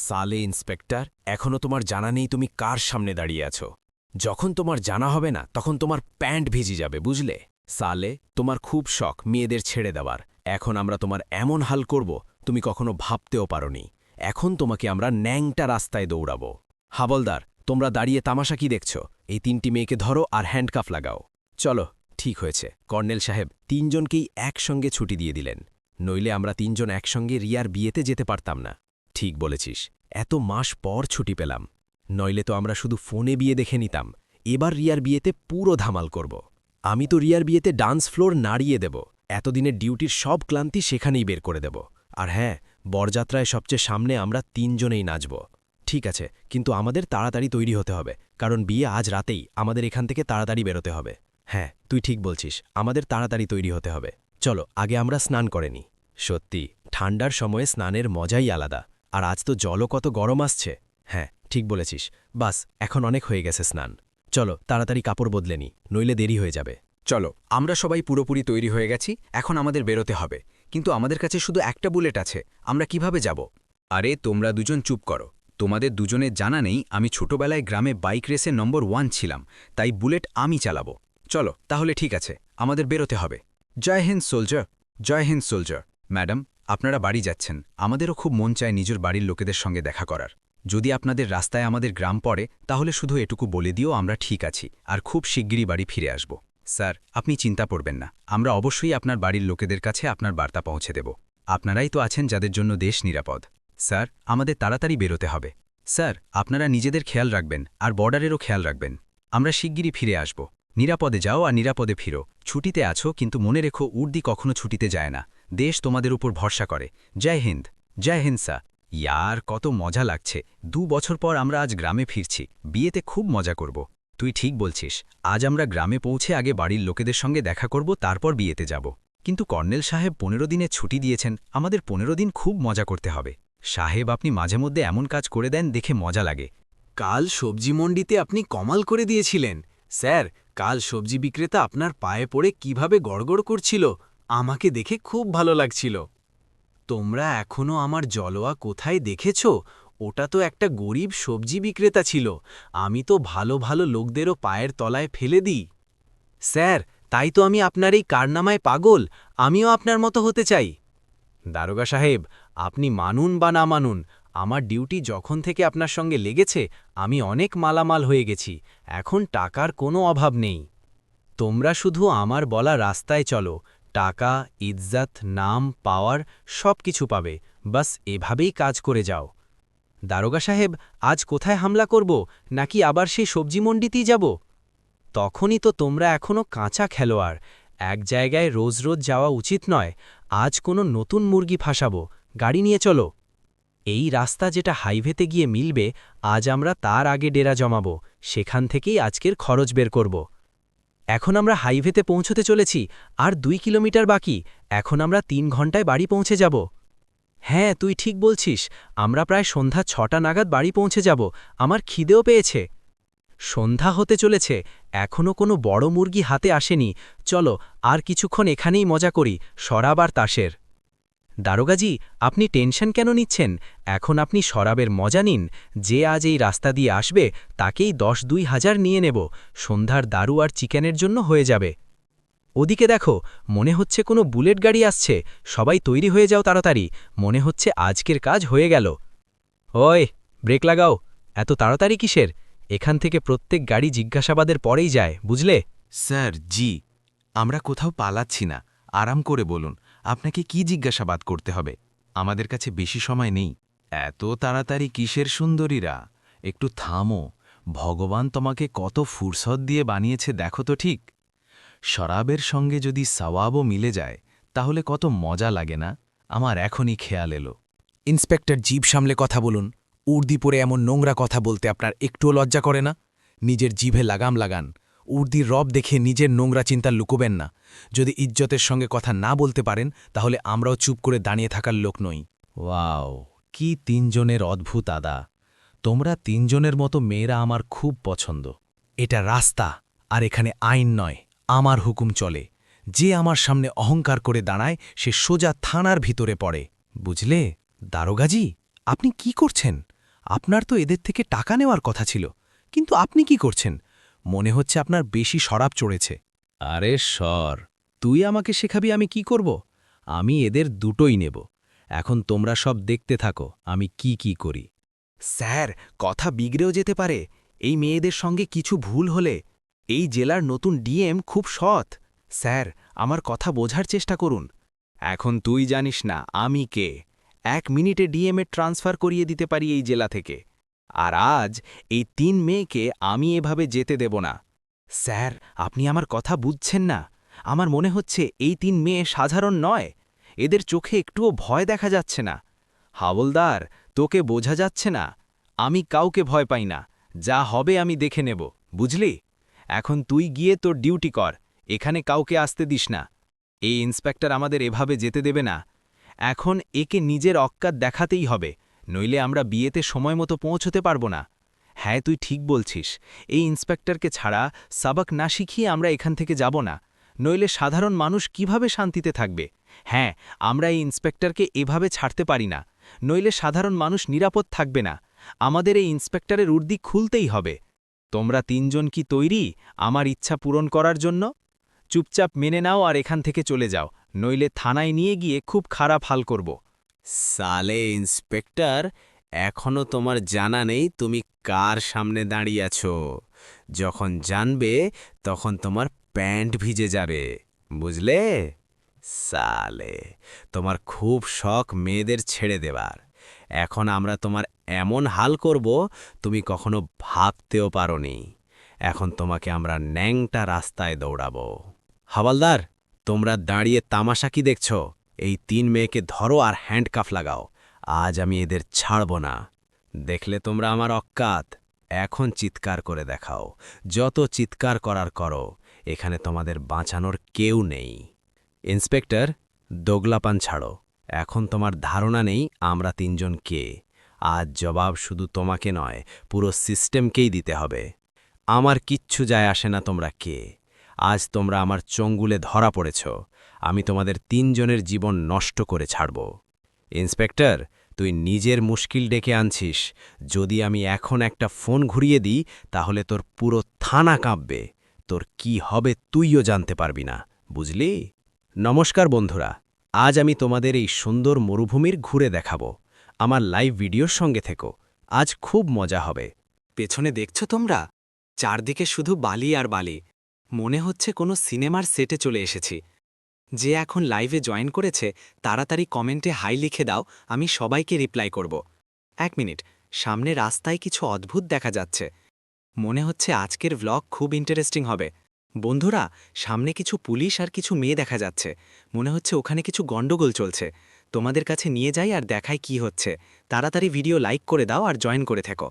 সালে ইন্সপেক্টর, এখনও তোমার জানা নেই তুমি কার সামনে দাঁড়িয়ে আছো। যখন তোমার জানা হবে না তখন তোমার প্যান্ট ভিজে যাবে, বুঝলে? সালে, তোমার খুব শখ মেয়েদের ছেড়ে দেওয়ার। এখন আমরা তোমার এমন হাল করব তুমি কখনো ভাবতেও পারোনি। এখন তোমাকে আমরা ন্যাংটা রাস্তায় দৌড়াবো। হাবলদার, তোমরা দাঁড়িয়ে তামাশা কি দেখছ? এই 3টি মেয়েকে ধরো আর হ্যান্ডকাফ লাগাও। চলো। ঠিক হয়েছে কর্নেল সাহেব, 3জনকেই একসঙ্গে ছুটি দিয়ে দিলেন। নইলে আমরা 3জন একসঙ্গে রিয়ার বিয়েতে যেতে পারতাম না। ঠিক বলেছিস, এত মাস পর ছুটি পেলাম। নইলে তো আমরা শুধু ফোনে বিয়ে দেখে নিতাম। এবার রিয়ার বিয়েতে পুরো ধামাল করব। আমি তো রিয়ার বিয়েতে ডান্স ফ্লোর নাড়িয়ে দেব। এতদিনের ডিউটির সব ক্লান্তি সেখানেই বের করে দেব। আর হ্যাঁ, বরযাত্রায় সবচেয়ে সামনে আমরা 3জনেই নাচব। ঠিক আছে, কিন্তু আমাদের তাড়াতাড়ি তৈরি হতে হবে, কারণ বিয়ে আজ রাতেই। আমাদের এখান থেকে তাড়াতাড়ি বেরোতে হবে। হ্যাঁ, তুই ঠিক বলছিস, আমাদের তাড়াতাড়ি তৈরি হতে হবে। চলো, আগে আমরা স্নান করে নিই। সত্যি, ঠান্ডার সময়ে স্নানের মজাই আলাদা। আর আজ তো জলও কত গরম আসছে। হ্যাঁ, ঠিক বলেছিস। বাস, এখন অনেক হয়ে গেছে স্নান। চলো তাড়াতাড়ি কাপড় বদলে নি, নইলে দেরি হয়ে যাবে। চলো, আমরা সবাই পুরোপুরি তৈরি হয়ে গেছি। এখন আমাদের বেরোতে হবে, কিন্তু আমাদের কাছে শুধু একটা বুলেট আছে। আমরা কিভাবে যাব? আরে তোমরা দুজন চুপ করো। তোমাদের দুজনের জানা নেই আমি ছোটবেলায় গ্রামে বাইক রেসে নম্বর 1 ছিলাম, তাই বুলেট আমি চালাবো। চলো তাহলে, ঠিক আছে, আমাদের বেরোতে হবে। জয় হিন্দ সোলজার, জয় হিন্দ সোলজার। ম্যাডাম, আপনারা বাড়ি যাচ্ছেন। আমাদেরও খুব মন চায় নিজের বাড়ির লোকেদের সঙ্গে দেখা করার। যদি আপনাদের রাস্তায় আমাদের গ্রাম পড়ে তাহলে শুধু এটুকু বলে দিও আমরা ঠিক আছি আর খুব শিগগিরই বাড়ি ফিরে আসব। স্যার, আপনি চিন্তা করবেন না, আমরা অবশ্যই আপনার বাড়ির লোকেদের কাছে আপনার বার্তা পৌঁছে দেব। আপনারাই তো আছেন যাদের জন্য দেশ নিরাপদ। স্যার, আমাদের তাড়াতাড়ি বেরোতে হবে। স্যার, আপনারা নিজেদের খেয়াল রাখবেন আর বর্ডারেরও খেয়াল রাখবেন। আমরা শিগগিরই ফিরে আসব। নিরাপদে যাও আর নিরাপদে ফিরো। ছুটিতে আছো, কিন্তু মনে রেখো উর্দি কখনো ছুটিতে যায় না। দেশ তোমাদের উপর ভরসা করে। জয় হিন্দ, জয় হিন্দ স্যার। ইয়ার কত মজা লাগছে। 2 বছর পর আমরা আজ গ্রামে ফিরছি। বিয়েতে খুব মজা করব। তুই ঠিক বলছিস, আজ আমরা গ্রামে পৌঁছে আগে বাড়ির লোকেদের সঙ্গে দেখা করব, তারপর বিয়েতে যাব। কিন্তু কর্নেল সাহেব 15 দিনের ছুটি দিয়েছেন। আমাদের 15 দিন খুব মজা করতে হবে। সাহেব, আপনি মাঝে মধ্যে এমন কাজ করে দেন, দেখে মজা লাগে। কাল সবজি মন্ডিতে আপনি কমাল করে দিয়েছিলেন স্যার। কাল সবজি বিক্রেতা আপনার পায়ে পড়ে কিভাবে গড়গড় করছিল, আমাকে দেখে খুব ভালো লাগছিল। তোমরা এখনও আমার জলোয়া কোথায় দেখেছ? ওটা তো একটা গরিব সবজি বিক্রেতা ছিল। আমি তো ভালো ভালো লোকদেরও পায়ের তলায় ফেলে দিই। স্যার, তাই তো আমি আপনার এই কারনামায় পাগল। আমিও আপনার মতো হতে চাই। দারোগা সাহেব, আপনি মানুন বা না মানুন, আমার ডিউটি যখন থেকে আপনার সঙ্গে লেগেছে আমি অনেক মালামাল হয়ে গেছি। এখন টাকার কোনো অভাব নেই। তোমরা শুধু আমার বলা রাস্তায় চলো, টাকা, ইজ্জত, নাম, পাওয়ার সব কিছু পাবে। বাস এভাবেই কাজ করে যাও। দারোগা সাহেব, আজ কোথায় হামলা করব, নাকি আবার সেই সবজি মন্ডিতেই যাব? তখনই তো তোমরা এখনো কাঁচা খেলোয়াড়। এক জায়গায় রোজ রোজ যাওয়া উচিত নয়। আজ কোনো নতুন মুরগি ফাঁসাবো। গাড়ি নিয়ে চলো। এই রাস্তা যেটা হাইওয়েতে গিয়ে মিলবে, আজ আমরা তার আগে ডেরা জমাবো। সেখান থেকেই আজকের খরচ বের করব। এখন আমরা হাইওয়েতে পৌঁছতে চলেছি, আর 2 কিলোমিটার বাকি। এখন আমরা 3 ঘন্টায় বাড়ি পৌঁছে যাব। হ্যাঁ, তুই ঠিক বলছিস, আমরা প্রায় সন্ধ্যা 6টা নাগাদ বাড়ি পৌঁছে যাব। আমার খিদেও পেয়েছে। সন্ধ্যা হতে চলেছে, এখনও কোনো বড় মুরগি হাতে আসেনি। চলো, আর কিছুক্ষণ এখানেই মজা করি, শরাব আর তাসের। দারোগাজি, আপনি টেনশন কেন নিচ্ছেন? এখন আপনি শরাবের মজা নিন। যে আজ এই রাস্তা দিয়ে আসবে তাকেই 10-2 হাজার নিয়ে নেব। সন্ধ্যার দারু আর চিকেনের জন্য হয়ে যাবে। ওদিকে দেখো, মনে হচ্ছে কোনো বুলেট গাড়ি আসছে। সবাই তৈরি হয়ে যাও তাড়াতাড়ি। মনে হচ্ছে আজকের কাজ হয়ে গেল। ওই, ব্রেক লাগাও। এত তাড়াতাড়ি কিসের? এখান থেকে প্রত্যেক গাড়ি জিজ্ঞাসাবাদের পরেই যায়, বুঝলে? স্যার, জি, আমরা কোথাও পালাচ্ছি না। আরাম করে বলুন, আপনাকে কি জিজ্ঞাসাবাদ করতে হবে? আমাদের কাছে বেশি সময় নেই। এত তাড়াতাড়ি কিসের সুন্দরীরা? একটু থামো। ভগবান তোমাকে কত ফুরসত দিয়ে বানিয়েছে দেখো তো ঠিক। শরাবের সঙ্গে যদি সওয়াবও মিলে যায় তাহলে কত মজা লাগে না? আমার এখনই খেয়াল এলো। ইন্সপেক্টর, জিভ সামলে কথা বলুন। উর্দি পরে এমন নোংরা কথা বলতে আপনার একটুও লজ্জা করে না? নিজের জিভে লাগাম লাগান। উর্দির রব দেখে নিজের নোংরা চিন্তা লুকোবেন না। যদি ইজ্জতের সঙ্গে কথা না বলতে পারেন তাহলে আমরাও চুপ করে দাঁড়িয়ে থাকার লোক নই। ওয়াও, কি 3জনের অদ্ভুত আদা! তোমরা 3জনের মতো মেয়েরা আমার খুব পছন্দ। এটা রাস্তা, আর এখানে আইন নয়, আমার হুকুম চলে। যে আমার সামনে অহংকার করে দাঁড়ায় সে সোজা থানার ভিতরে পড়ে, বুঝলে? দারোগাজি, আপনি কি করছেন? আপনার তো এদের থেকে টাকা নেওয়ার কথা ছিল, কিন্তু আপনি কি করছেন? মনে হচ্ছে আপনার বেশি শরাব চড়েছে। আরে সর, তুই আমাকে শেখাবি আমি কি করব? আমি এদের দুটোই নেব। এখন তোমরা সব দেখতে থাকো আমি কি কি করি। স্যার, কথা বিগড়েও যেতে পারে। এই মেয়েদের সঙ্গে কিছু ভুল হলে। এই জেলার নতুন ডিএম খুব সৎ। স্যার, আমার কথা বোঝার চেষ্টা করুন। এখন তুই জানিস না আমি কে। 1 মিনিটে ডিএমএ ট্রান্সফার করিয়ে দিতে পারি এই জেলা থেকে। আর আজ এই 3 মেয়েকে আমি এভাবে যেতে দেব না। স্যার, আপনি আমার কথা বুঝছেন না। আমার মনে হচ্ছে এই 3 মেয়ে সাধারণ নয়। এদের চোখে একটুও ভয় দেখা যাচ্ছে না। হাওলদার, তোকে বোঝা যাচ্ছে না। আমি কাউকে ভয় পাই না। যা হবে আমি দেখে নেব, বুঝলি? এখন তুই গিয়ে তোর ডিউটি কর। এখানে কাউকে আসতে দিস না। এই ইন্সপেক্টর আমাদের এভাবে যেতে দেবে না। এখন একে নিজের অক্কাত দেখাতেই হবে, নইলে আমরা বিয়েতে সময় মতো পৌঁছতে পারব না। হ্যাঁ, তুই ঠিক বলছিস। এই ইন্সপেক্টরকে ছাড়া সাবাক না শিখিয়ে আমরা এখান থেকে যাব না, নইলে সাধারণ মানুষ কিভাবে শান্তিতে থাকবে। হ্যাঁ, আমরা এই ইন্সপেক্টরকে এভাবে ছাড়তে পারি না, নইলে সাধারণ মানুষ নিরাপদ থাকবে না। আমাদের এই ইন্সপেক্টরের উর্দি খুলতেই হবে। তোমরা 3 জন কি তৈরি আমার ইচ্ছা পূরণ করার জন্য? চুপচাপ মেনে নাও আর এখান থেকে চলে যাও, নইলে থানায় নিয়ে গিয়ে খুব খারাপ হাল করব। সালে ইন্সপেক্টর, এখনো তোমার জানা নেই তুমি কার সামনে দাঁড়িয়ে আছো। যখন জানবে তখন তোমার প্যান্ট ভিজে যাবে, বুঝলে? সালে, তোমার খুব শখ মেয়েদের ছেড়ে দেবার। এখন আমরা তোমার এমন হাল করব তুমি কখনো ভাবতেও পারোনি। এখন তোমাকে আমরা ন্যাংটা রাস্তায় দৌড়াবো। হাওলদার, তোমরা দাঁড়িয়ে তামাশা কি দেখছ? এই 3 মেয়েকে ধরো আর হ্যান্ডকাফ লাগাও। আজ আমি এদের ছাড়ব না। দেখলে তোমরা আমার অক্কাত। এখন চিৎকার করে দেখাও। যত চিৎকার করার করো, এখানে তোমাদের বাঁচানোর কেউ নেই। ইন্সপেক্টর, দোগলাপান ছাড়ো। এখন তোমার ধারণা নেই আমরা 3 জন কে। আজ জবাব শুধু তোমাকে নয়, পুরো সিস্টেমকেই দিতে হবে। আমার কিচ্ছু যায় আসে না তোমরা কে। আজ তোমরা আমার চঙ্গুলে ধরা পড়েছ। আমি তোমাদের 3 জনের জীবন নষ্ট করে ছাড়ব। ইন্সপেক্টর, তুই নিজের মুশকিল ডেকে আনছিস। যদি আমি এখন একটা ফোন ঘুরিয়ে দিই তাহলে তোর পুরো থানা কাঁপবে। তোর কি হবে তুইও জানতে পারবি না, বুঝলি? নমস্কার বন্ধুরা, আজ আমি তোমাদের এই সুন্দর মরুভূমির ঘুরে দেখাবো। আমার লাইভ ভিডিওর সঙ্গে থেকো। আজ খুব মজা হবে। পেছনে দেখছো তোমরা? চারদিকে শুধু বালি আর বালি। মনে হচ্ছে কোনো সিনেমার সেটে চলে এসেছি। যে এখন লাইভে জয়েন করেছে তাড়াতাড়ি কমেন্টে হাই লিখে দাও, আমি সবাইকে রিপ্লাই করব। 1 মিনিট, সামনে রাস্তায় কিছু অদ্ভুত দেখা যাচ্ছে। মনে হচ্ছে আজকের ভ্লগ খুব ইন্টারেস্টিং হবে। বন্ধুরা, সামনে কিছু পুলিশ আর কিছু মেয়ে দেখা যাচ্ছে। মনে হচ্ছে ওখানে কিছু গন্ডগোল চলছে। তোমাদের কাছে নিয়ে যাই আর দেখাই কি হচ্ছে। তাড়াতাড়ি ভিডিও লাইক করে দাও আর জয়েন করে থেকো।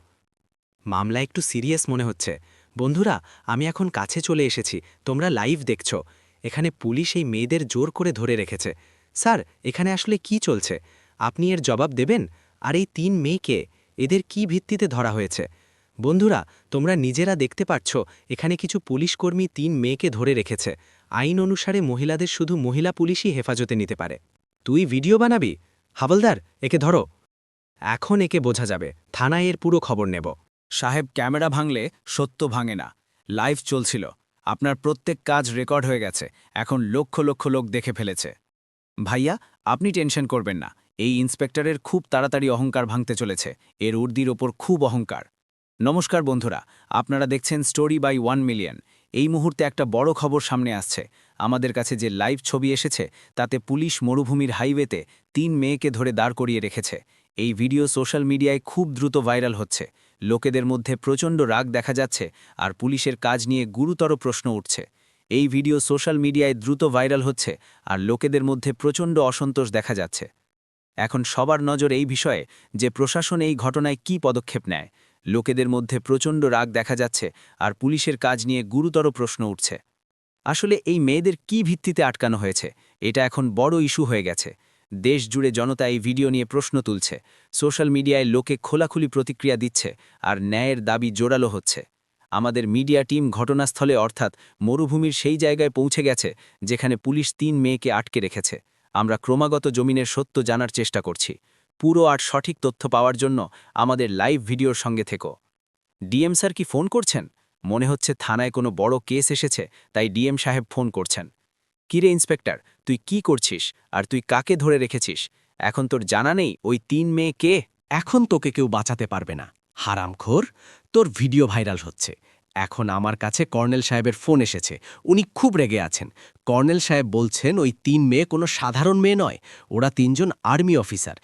মামলা একটু সিরিয়াস মনে হচ্ছে। বন্ধুরা, আমি এখন কাছে চলে এসেছি। তোমরা লাইভ দেখছো। এখানে পুলিশ এই মেয়েদের জোর করে ধরে রেখেছে। স্যার, এখানে আসলে কি চলছে? আপনি এর জবাব দেবেন? আর এই 3 মেয়েকে, এদের কি ভিত্তিতে ধরা হয়েছে? বন্ধুরা, তোমরা নিজেরা দেখতে পাচ্ছ এখানে কিছু পুলিশকর্মী 3 মেয়েকে ধরে রেখেছে। আইন অনুসারে মহিলাদের শুধু মহিলা পুলিশই হেফাজতে নিতে পারে। তুই ভিডিও বানাবি? হাবলদার, একে ধরো। এখন একে বোঝা যাবে। থানায় এর পুরো খবর নেব। সাহেব, ক্যামেরা ভাঙলে সত্য ভাঙে না। লাইভ চলছিল, আপনার প্রত্যেক কাজ রেকর্ড হয়ে গেছে। এখন লক্ষ লক্ষ লোক দেখে ফেলেছে। ভাইয়া, আপনি টেনশন করবেন না। এই ইন্সপেক্টরের খুব তাড়াতাড়ি অহংকার ভাঙতে চলেছে। এর উর্দির ওপর খুব অহংকার। নমস্কার বন্ধুরা, আপনারা দেখছেন স্টোরি বাই 1 মিলিয়ন। এই মুহূর্তে একটা বড় খবর সামনে আসছে। আমাদের কাছে যে লাইভ ছবি এসেছে তাতে পুলিশ মরুভূমির হাইওয়েতে 3 মেয়েকে ধরে দাঁড় করিয়ে রেখেছে। এই ভিডিও সোশ্যাল মিডিয়ায় খুব দ্রুত ভাইরাল হচ্ছে। লোকেদের মধ্যে প্রচণ্ড রাগ দেখা যাচ্ছে আর পুলিশের কাজ নিয়ে গুরুতর প্রশ্ন উঠছে। এই ভিডিও সোশ্যাল মিডিয়ায় দ্রুত ভাইরাল হচ্ছে আর লোকেদের মধ্যে প্রচণ্ড অসন্তোষ দেখা যাচ্ছে। এখন সবার নজর এই বিষয়ে যে প্রশাসন এই ঘটনায় কী পদক্ষেপ নেয়। লোকেদের মধ্যে প্রচণ্ড রাগ দেখা যাচ্ছে আর পুলিশের কাজ নিয়ে গুরুতর প্রশ্ন উঠছে। আসলে এই মেয়েদের কি ভিত্তিতে আটকানো হয়েছে, এটা এখন বড় ইস্যু হয়ে গেছে। দেশ জুড়ে জনতা এই ভিডিও নিয়ে প্রশ্ন তুলছে। সোশ্যাল মিডিয়ায় লোকে খোলাখুলি প্রতিক্রিয়া দিচ্ছে আর ন্যায়ের দাবি জোরালো হচ্ছে। আমাদের মিডিয়া টিম ঘটনাস্থলে অর্থাৎ মরুভূমির সেই জায়গায় পৌঁছে গেছে যেখানে পুলিশ 3 মেয়েকে আটকে রেখেছে। আমরা ক্রমাগত জমিনের সত্য জানার চেষ্টা করছি। পুরো আর সঠিক তথ্য পাওয়ার জন্য আমাদের লাইভ ভিডিওর সঙ্গে থেকো। ডিএম স্যার কি ফোন করছেন? মনে হচ্ছে থানায় কোনো বড় কেস এসেছে, তাই ডিএম সাহেব ফোন করছেন। কিরে ইন্সপেক্টর, তুই কি করছিস আর তুই কাকে ধরে রেখেছিস? এখন তোর জানা নেই ওই 3 মেয়ে কে? এখন তোকে কেউ বাঁচাতে পারবে না, হারামখোর। তোর ভিডিও ভাইরাল হচ্ছে। এখন আমার কাছে কর্নেল সাহেবের ফোন এসেছে। উনি খুব রেগে আছেন। কর্নেল সাহেব বলছেন ওই 3 মেয়ে কোনো সাধারণ মেয়ে নয়, ওরা 3 জন আর্মি অফিসার।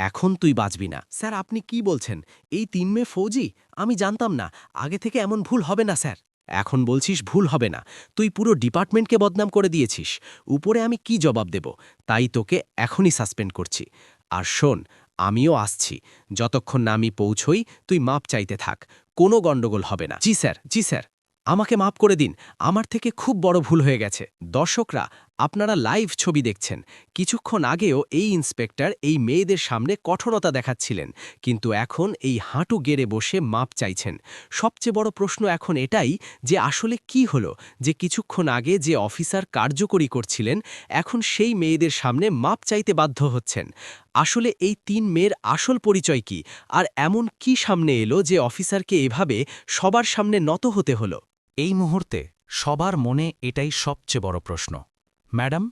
এখন তুই বাঁচবি না। স্যার, আপনি কি বলছেন? এই 3 মেয়ে ফৌজি? আমি জানতাম না। আগে থেকে এমন ভুল হবে না স্যার। এখন বলছিস ভুল হবে না? তুই পুরো ডিপার্টমেন্টকে বদনাম করে দিয়েছিস। উপরে আমি কি জবাব দেব? তাই তোকে এখনই সাসপেন্ড করছি। আর শোন, আমিও আসছি। যতক্ষণ না আমি পৌঁছই তুই মাপ চাইতে থাক। কোনো গণ্ডগোল হবে না। জি স্যার, জি স্যার। আমাকে মাপ করে দিন। আমার থেকে খুব বড় ভুল হয়ে গেছে। দর্শকরা, আপনারা লাইভ ছবি দেখছেন। কিছুক্ষণ আগেও এই ইন্সপেক্টর এই মেয়েদের সামনে কঠোরতা দেখাচ্ছিলেন, কিন্তু এখন এই হাঁটু গেড়ে বসে মাপ চাইছেন। সবচেয়ে বড় প্রশ্ন এখন এটাই যে আসলে কি হলো যে কিছুক্ষণ আগে যে অফিসার কার্যকরী করছিলেন, এখন সেই মেয়েদের সামনে মাপ চাইতে বাধ্য হচ্ছেন। আসলে এই 3 মেয়ের আসল পরিচয় কি, আর এমন কি সামনে এলো যে অফিসারকে এভাবে সবার সামনে নত হতে হলো? এই মুহূর্তে সবার মনে এটাই সবচেয়ে বড় প্রশ্ন। ম্যাডাম,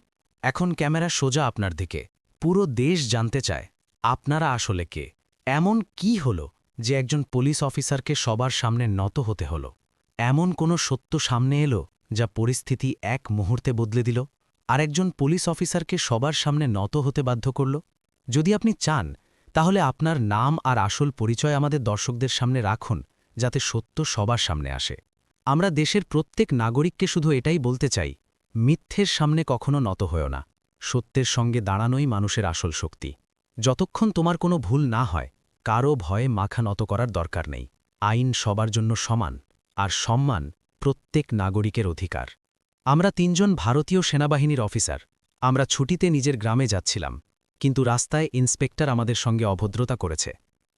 এখন ক্যামেরা সোজা আপনার দিকে। পুরো দেশ জানতে চায় আপনারা আসলে কে। এমন কি হলো যে একজন পুলিশ অফিসারকে সবার সামনে নত হতে হলো? এমন কোনো সত্য সামনে এলো যা পরিস্থিতি এক মুহূর্তে বদলে দিল, আর একজন পুলিশ অফিসারকে সবার সামনে নত হতে বাধ্য করল? যদি আপনি চান তাহলে আপনার নাম আর আসল পরিচয় আমাদের দর্শকদের সামনে রাখুন, যাতে সত্য সবার সামনে আসে। আমরা দেশের প্রত্যেক নাগরিককে শুধু এটাই বলতে চাই, মিথ্যের সামনে কখনো নত হয়ো না। সত্যের সঙ্গে দাঁড়ানোই মানুষের আসল শক্তি। যতক্ষণ তোমার কোনো ভুল না হয়, কারও ভয়ে মাথা নত করার দরকার নেই। আইন সবার জন্য সমান, আর সম্মান প্রত্যেক নাগরিকের অধিকার। আমরা 3 জন ভারতীয় সেনাবাহিনীর অফিসার। আমরা ছুটিতে নিজের গ্রামে যাচ্ছিলাম, কিন্তু রাস্তায় ইন্সপেক্টর আমাদের সঙ্গে অভদ্রতা করেছে।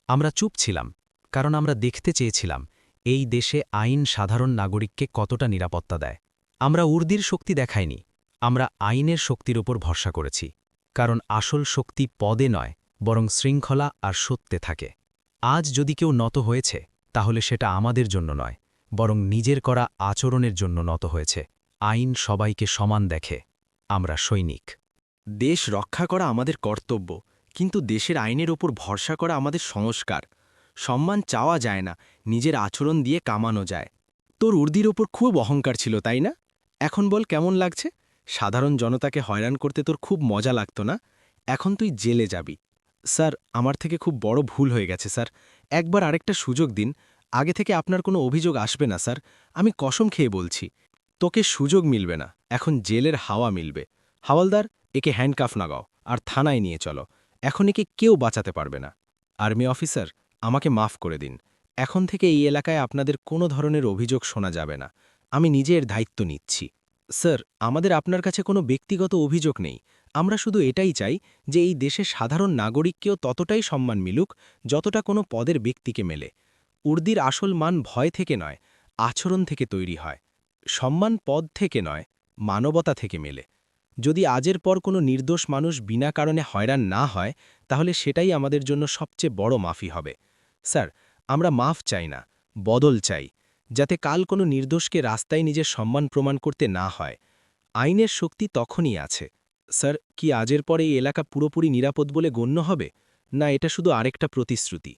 আমরা চুপ ছিলাম, কারণ আমরা দেখতে চেয়েছিলাম এই দেশে আইন সাধারণ নাগরিককে কতটা নিরাপত্তা দেয়। আমরা উর্দির শক্তি দেখাইনি, আমরা আইনের শক্তির উপর ভরসা করেছি। কারণ আসল শক্তি পদে নয়, বরং শৃঙ্খলা আর সত্যে থাকে। আজ যদি কেউ নত হয়েছে, তাহলে সেটা আমাদের জন্য নয়, বরং নিজের করা আচরণের জন্য নত হয়েছে। আইন সবাইকে সমান দেখে। আমরা সৈনিক। দেশ রক্ষা করা আমাদের কর্তব্য, কিন্তু দেশের আইনের ওপর ভরসা করা আমাদের সংস্কার। সম্মান চাওয়া যায় না, নিজের আচরণ দিয়ে কামানো যায়। তোর উর্দির ওপর খুব অহংকার ছিল, তাই না? এখন বল কেমন লাগছে? সাধারণ জনতাকে হয়রান করতে তোর খুব মজা লাগতো না? এখন তুই জেলে যাবি। স্যার, আমার থেকে খুব বড় ভুল হয়ে গেছে স্যার। একবার আরেকটা সুযোগ দিন। আগে থেকে আপনার কোনো অভিযোগ আসবে না স্যার, আমি কসম খেয়ে বলছি। তোকে সুযোগ মিলবে না, এখন জেলের হাওয়া মিলবে। হাওলদার, একে হ্যান্ডকাফ লাগাও আর থানায় নিয়ে চলো। এখন একে কেউ বাঁচাতে পারবে না। আর্মি অফিসার, আমাকে মাফ করে দিন। এখন থেকে এই এলাকায় আপনাদের কোনো ধরনের অভিযোগ শোনা যাবে না। আমি নিজের দায়িত্ব নিচ্ছি। স্যার, আমাদের আপনার কাছে কোনো ব্যক্তিগত অভিযোগ নেই। আমরা শুধু এটাই চাই যে এই দেশের সাধারণ নাগরিককেও ততটাই সম্মান মিলুক যতটা কোনো পদের ব্যক্তিকে মেলে। উর্দির আসল মান ভয় থেকে নয়, আচরণ থেকে তৈরি হয়। সম্মান পদ থেকে নয়, মানবতা থেকে মেলে। যদি আজের পর কোনো নির্দোষ মানুষ বিনা কারণে হয়রান না হয়, তাহলে সেটাই আমাদের জন্য সবচেয়ে বড় মাফি হবে। স্যার, আমরা মাফ চাই না, বদল চাই, যাতে কাল কোনো নির্দোষকে রাস্তায় নিজের সম্মান প্রমাণ করতে না হয়। আইনের শক্তি তখনই আছে। স্যার, কি আজের পরে এই এলাকা পুরোপুরি নিরাপদ বলে গণ্য হবে, না এটা শুধু আরেকটা প্রতিশ্রুতি?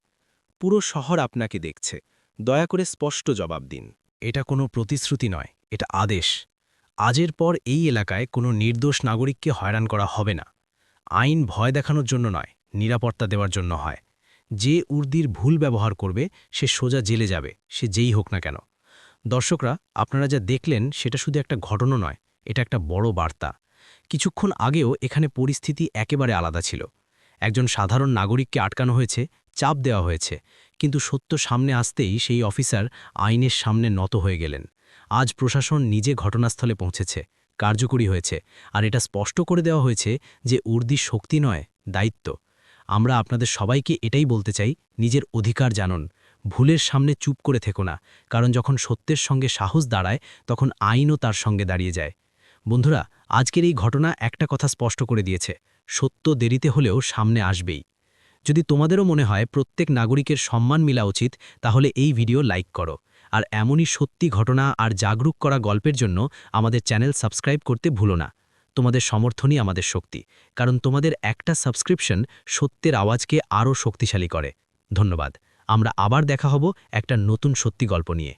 পুরো শহর আপনাকে দেখছে। দয়া করে স্পষ্ট জবাব দিন। এটা কোনো প্রতিশ্রুতি নয়, এটা আদেশ। আজের পর এই এলাকায় কোনো নির্দোষ নাগরিককে হয়রান করা হবে না। আইন ভয় দেখানোর জন্য নয়, নিরাপত্তা দেওয়ার জন্য হয়। যে উর্দির ভুল ব্যবহার করবে সে সোজা জেলে যাবে, সে যেই হোক না কেন। দর্শকরা, আপনারা যা দেখলেন সেটা শুধু একটা ঘটনা নয়, এটা একটা বড় বার্তা। কিছুক্ষণ আগেও এখানে পরিস্থিতি একেবারে আলাদা ছিল। একজন সাধারণ নাগরিককে আটকানো হয়েছে, চাপ দেওয়া হয়েছে, কিন্তু সত্য সামনে আসতেই সেই অফিসার আইনের সামনে নত হয়ে গেলেন। আজ প্রশাসন নিজে ঘটনাস্থলে পৌঁছেছে, কার্যকরী হয়েছে, আর এটা স্পষ্ট করে দেওয়া হয়েছে যে উর্দি শক্তি নয়, দায়িত্ব। আমরা আপনাদের সবাইকে এটাই বলতে চাই, নিজের অধিকার জানুন। ভুলের সামনে চুপ করে থেকো না, কারণ যখন সত্যের সঙ্গে সাহস দাঁড়ায় তখন আইনও তার সঙ্গে দাঁড়িয়ে যায়। বন্ধুরা, আজকের এই ঘটনা একটা কথা স্পষ্ট করে দিয়েছে, সত্য দেরিতে হলেও সামনে আসবেই। যদি তোমাদেরও মনে হয় প্রত্যেক নাগরিকের সম্মান মিলা উচিত তাহলে এই ভিডিও লাইক করো আর এমনই সত্যি ঘটনা আর জাগরুক করা গল্পের জন্য আমাদের চ্যানেল সাবস্ক্রাইব করতে ভুলো না। তোমাদের সমর্থনই আমাদের শক্তি, কারণ তোমাদের একটা সাবস্ক্রিপশন সত্যের আওয়াজকে আরও শক্তিশালী করে। ধন্যবাদ। আমরা আবার দেখা হব একটা নতুন সত্যি গল্প নিয়ে।